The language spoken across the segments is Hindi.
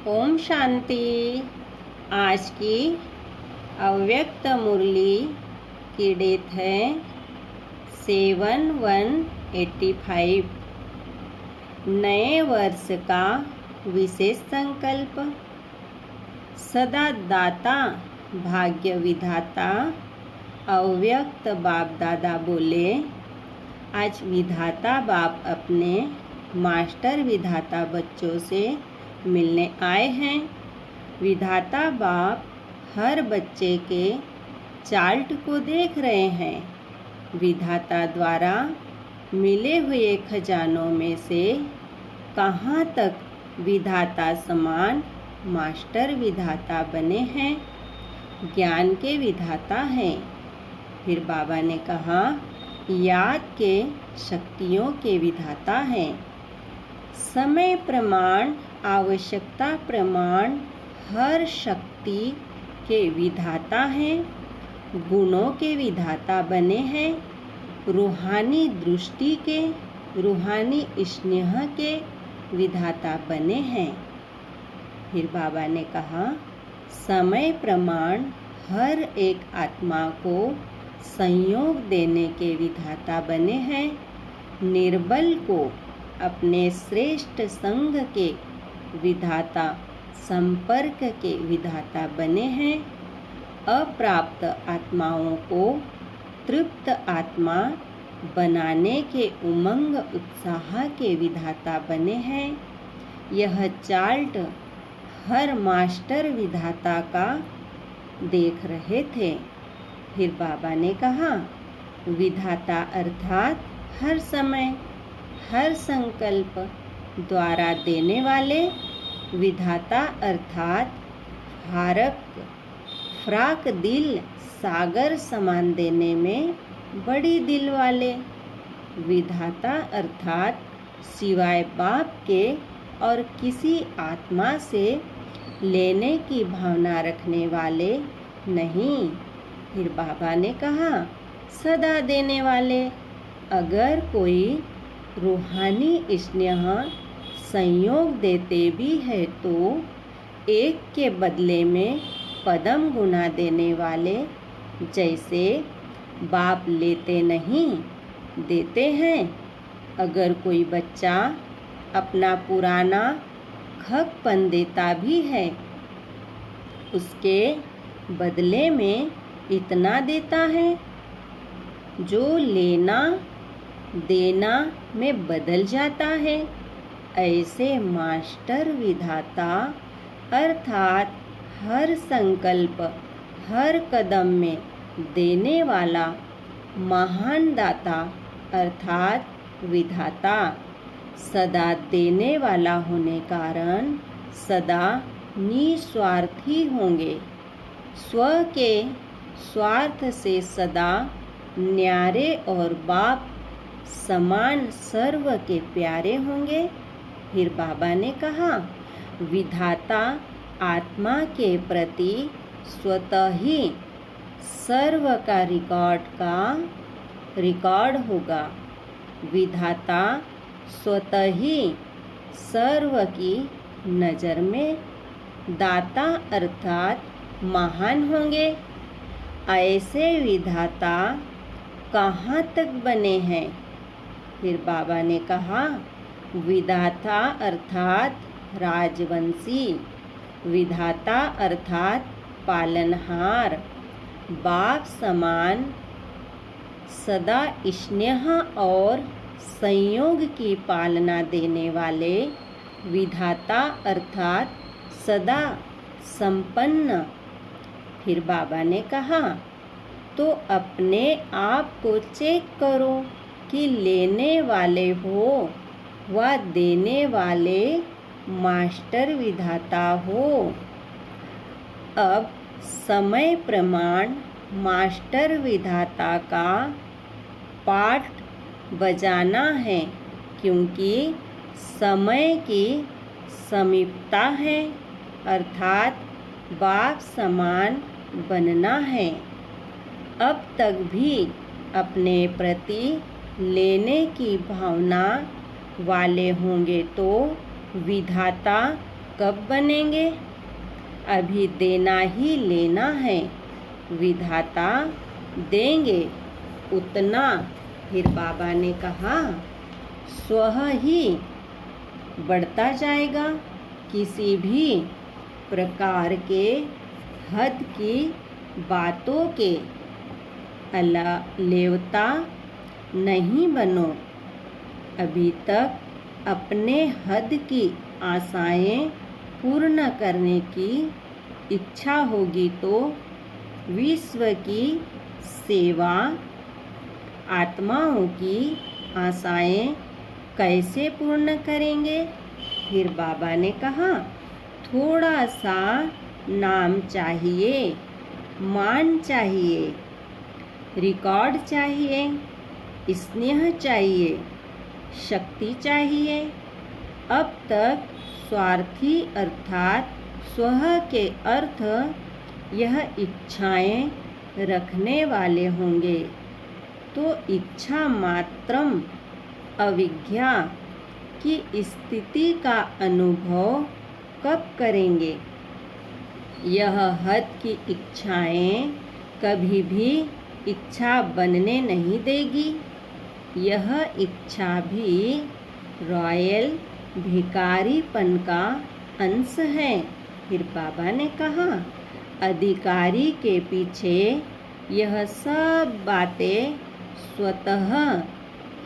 ओम शांति। आज की अव्यक्त मुरली की डेट है 7/1/85। नए वर्ष का विशेष संकल्प। सदा दाता भाग्य विधाता अव्यक्त बाप दादा बोले, आज विधाता बाप अपने मास्टर विधाता बच्चों से मिलने आए हैं। विधाता बाप हर बच्चे के चार्ट को देख रहे हैं। विधाता द्वारा मिले हुए खजानों में से कहाँ तक विधाता समान मास्टर विधाता बने हैं, ज्ञान के विधाता हैं। फिर बाबा ने कहा, याद के शक्तियों के विधाता हैं। समय प्रमाण आवश्यकता प्रमाण हर शक्ति के विधाता हैं। गुणों के विधाता बने हैं। रूहानी दृष्टि के, रूहानी स्नेह के विधाता बने हैं। फिर बाबा ने कहा, समय प्रमाण हर एक आत्मा को संयोग देने के विधाता बने हैं। निर्बल को अपने श्रेष्ठ संग के विधाता, संपर्क के विधाता बने हैं। अप्राप्त आत्माओं को तृप्त आत्मा बनाने के उमंग उत्साह के विधाता बने हैं। यह चार्ट हर मास्टर विधाता का देख रहे थे। फिर बाबा ने कहा, विधाता अर्थात हर समय हर संकल्प द्वारा देने वाले। विधाता अर्थात फ्राक दिल सागर समान देने में बड़ी दिल वाले। विधाता अर्थात सिवाय बाप के और किसी आत्मा से लेने की भावना रखने वाले नहीं। फिर बाबा ने कहा, सदा देने वाले। अगर कोई रूहानी स्नेह संयोग देते भी है तो एक के बदले में पदम गुना देने वाले। जैसे बाप लेते नहीं देते हैं। अगर कोई बच्चा अपना पुराना खगपन देता भी है, उसके बदले में इतना देता है जो लेना देना में बदल जाता है। ऐसे मास्टर विधाता अर्थात हर संकल्प हर कदम में देने वाला महान दाता अर्थात विधाता सदा देने वाला होने कारण सदा निस्वार्थी होंगे। स्व के स्वार्थ से सदा न्यारे और बाप समान सर्व के प्यारे होंगे। फिर बाबा ने कहा, विधाता आत्मा के प्रति स्वतः ही सर्व का रिकॉर्ड होगा। विधाता स्वतः ही सर्व की नज़र में दाता अर्थात महान होंगे। ऐसे विधाता कहाँ तक बने हैं? फिर बाबा ने कहा, विधाता अर्थात राजवंशी। विधाता अर्थात पालनहार। बाप समान सदा स्नेह और संयोग की पालना देने वाले। विधाता अर्थात सदा संपन्न। फिर बाबा ने कहा, तो अपने आप को चेक करो कि लेने वाले हो व देने वाले मास्टर विधाता हो। अब समय प्रमाण मास्टर विधाता का पाठ बजाना है, क्योंकि समय की समीपता है अर्थात बाप समान बनना है। अब तक भी अपने प्रति लेने की भावना वाले होंगे तो विधाता कब बनेंगे? अभी देना ही लेना है, विधाता देंगे उतना। फिर बाबा ने कहा स्वह ही बढ़ता जाएगा। किसी भी प्रकार के हद की बातों के लेवता नहीं बनो। अभी तक अपने हद की आशाएं पूर्ण करने की इच्छा होगी तो विश्व की सेवा, आत्माओं की आशाएं कैसे पूर्ण करेंगे? फिर बाबा ने कहा थोड़ा सा नाम चाहिए, मान चाहिए, रिकॉर्ड चाहिए, स्नेह चाहिए, शक्ति चाहिए। अब तक स्वार्थी अर्थात स्वह के अर्थ यह इच्छाएं रखने वाले होंगे तो इच्छा मात्रम अविज्ञा की स्थिति का अनुभव कब करेंगे? यह हद की इच्छाएं कभी भी इच्छा बनने नहीं देगी। यह इच्छा भी रॉयल भिखारीपन का अंश है। फिर बाबा ने कहा अधिकारी के पीछे यह सब बातें स्वतः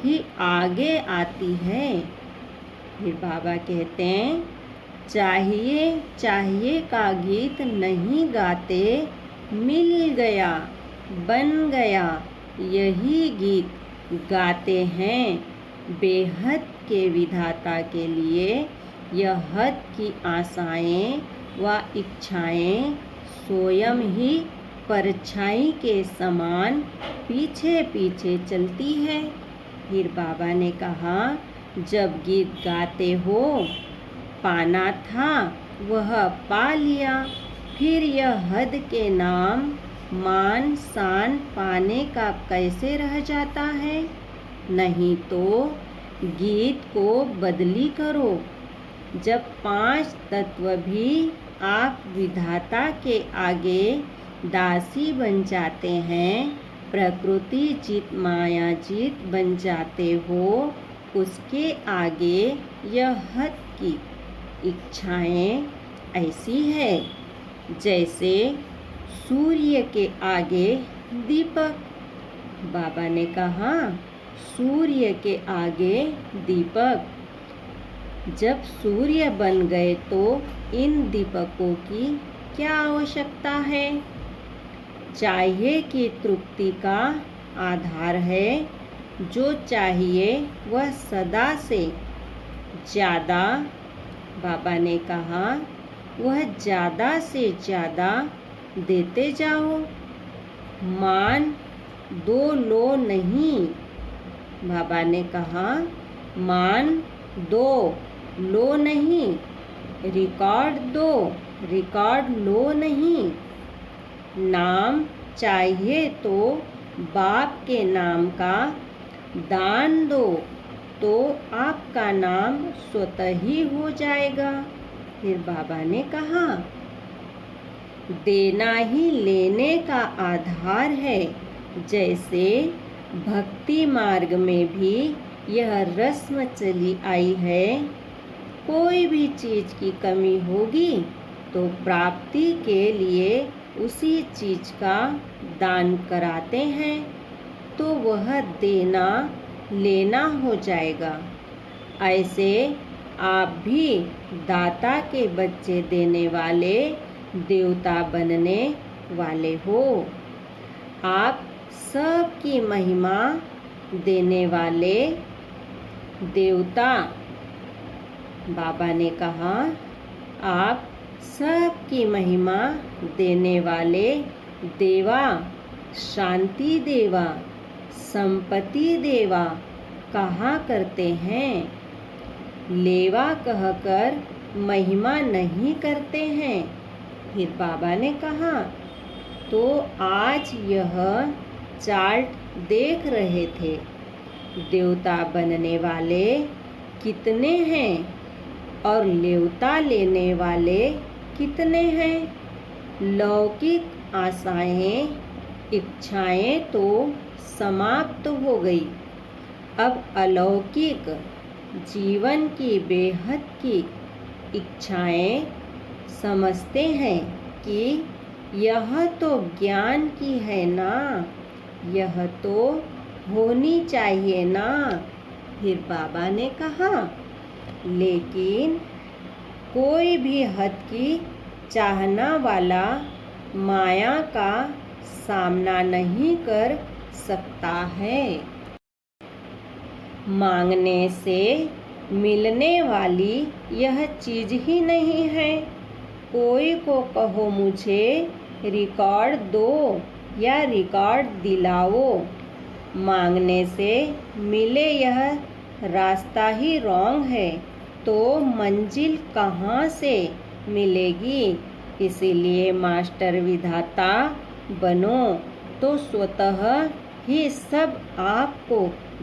ही आगे आती है। फिर बाबा कहते हैं चाहिए चाहिए का गीत नहीं गाते, मिल गया बन गया यही गीत गाते हैं। बेहद के विधाता के लिए यह हद की आशाएं व इच्छाएं स्वयं ही परछाई के समान पीछे पीछे चलती है। फिर बाबा ने कहा जब गीत गाते हो पाना था वह पा लिया, फिर यह हद के नाम मान शान पाने का कैसे रह जाता है? नहीं तो गीत को बदली करो। जब 5 तत्व भी आप विधाता के आगे दासी बन जाते हैं, प्रकृति जीत माया जीत बन जाते हो, उसके आगे यह हद की इच्छाएं ऐसी है जैसे सूर्य के आगे दीपक। बाबा ने कहा सूर्य के आगे दीपक। जब सूर्य बन गए तो इन दीपकों की क्या आवश्यकता है? चाहिए कि तृप्ति का आधार है। जो चाहिए वह सदा से ज़्यादा, बाबा ने कहा वह ज़्यादा से ज़्यादा देते जाओ। मान दो लो नहीं, बाबा ने कहा मान दो लो नहीं, रिकॉर्ड दो रिकॉर्ड लो नहीं। नाम चाहिए तो बाप के नाम का दान दो तो आपका नाम स्वतः ही हो जाएगा। फिर बाबा ने कहा देना ही लेने का आधार है। जैसे भक्ति मार्ग में भी यह रस्म चली आई है, कोई भी चीज़ की कमी होगी तो प्राप्ति के लिए उसी चीज़ का दान कराते हैं तो वह देना लेना हो जाएगा। ऐसे आप भी दाता के बच्चे देने वाले देवता बनने वाले हो। आप सबकी महिमा देने वाले देवता। बाबा ने कहा आप सबकी महिमा देने वाले देवा, शांति देवा, संपत्ति देवा कहा करते हैं। लेवा कहकर महिमा नहीं करते हैं। फिर बाबा ने कहा तो आज यह चार्ट देख रहे थे, देवता बनने वाले कितने हैं? और न्योता लेने वाले कितने हैं? लौकिक आशाएं, इच्छाएं तो समाप्त हो गई। अब अलौकिक जीवन की बेहद की इच्छाएं समझते हैं कि यह तो ज्ञान की है ना, यह तो होनी चाहिए ना। फिर बाबा ने कहा, लेकिन कोई भी हद की चाहना वाला माया का सामना नहीं कर सकता है। मांगने से मिलने वाली यह चीज ही नहीं है। कोई को कहो मुझे रिकॉर्ड दो या रिकॉर्ड दिलाओ, मांगने से मिले यह रास्ता ही रॉन्ग है, तो मंजिल कहाँ से मिलेगी? इसीलिए मास्टर विधाता बनो तो स्वतः ही सब आपको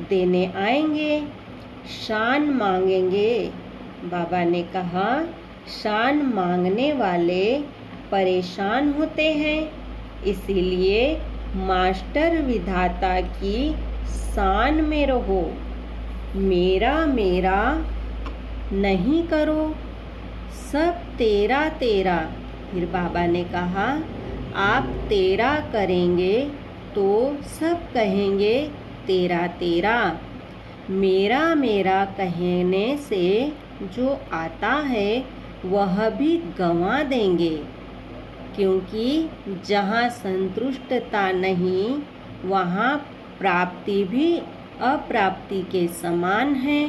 देने आएंगे। शान मांगेंगे। बाबा ने कहा, शान मांगने वाले परेशान होते हैं, इसीलिए मास्टर विधाता की शान में रहो। मेरा मेरा नहीं करो, सब तेरा तेरा। फिर बाबा ने कहा, आप तेरा करेंगे तो सब कहेंगे तेरा तेरा। मेरा मेरा कहने से जो आता है वह भी गंवा देंगे, क्योंकि जहाँ संतुष्टता नहीं वहाँ प्राप्ति भी अप्राप्ति के समान है।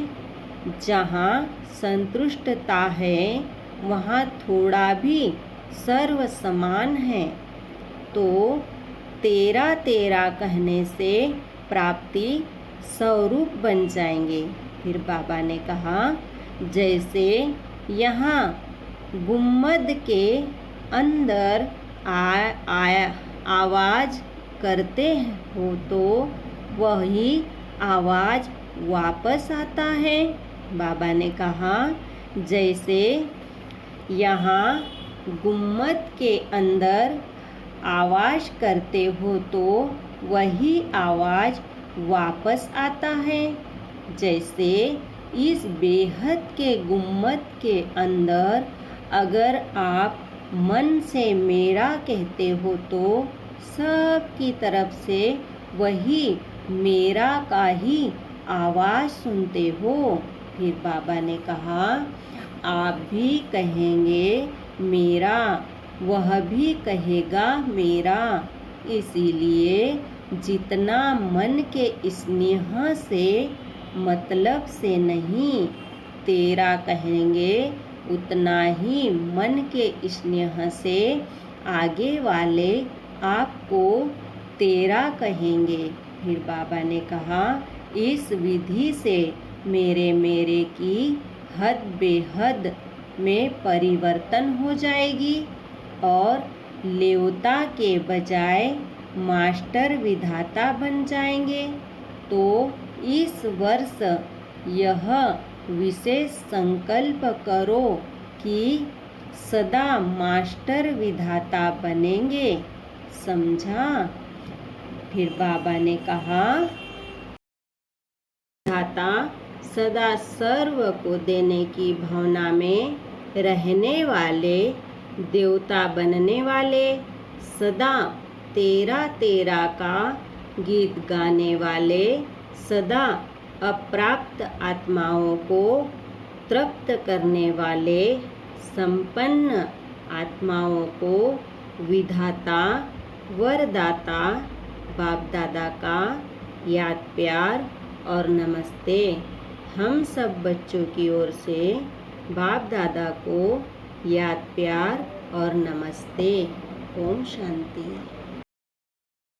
जहाँ संतुष्टता है वहाँ थोड़ा भी सर्व समान है। तो तेरा तेरा कहने से प्राप्ति स्वरूप बन जाएंगे। फिर बाबा ने कहा, जैसे यहाँ गुम्मद के अंदर आवाज़ करते हो तो वही आवाज़ वापस आता है। बाबा ने कहा, जैसे यहाँ गुम्मद के अंदर आवाज़ करते हो तो वही आवाज़ वापस आता है। जैसे इस बेहद के गुम्मद के अंदर अगर आप मन से मेरा कहते हो तो सब की तरफ से वही मेरा का ही आवाज़ सुनते हो। फिर बाबा ने कहा, आप भी कहेंगे मेरा, वह भी कहेगा मेरा। इसीलिए जितना मन के स्नेह से मतलब से नहीं तेरा कहेंगे, उतना ही मन के स्नेह से आगे वाले आपको तेरा कहेंगे। फिर बाबा ने कहा, इस विधि से मेरे मेरे की हद बेहद में परिवर्तन हो जाएगी और न्योता के बजाय मास्टर विधाता बन जाएंगे। तो इस वर्ष यह विशेष संकल्प करो कि सदा मास्टर विधाता बनेंगे, समझा? फिर बाबा ने कहा, विधाता सदा सर्व को देने की भावना में रहने वाले, देवता बनने वाले, सदा तेरा तेरा का गीत गाने वाले, सदा अप्राप्त आत्माओं को तृप्त करने वाले, संपन्न आत्माओं को विधाता वरदाता बाप दादा का याद प्यार और नमस्ते हम सब बच्चों की ओर से बाप दादा को याद प्यार और नमस्ते। ओम शांति।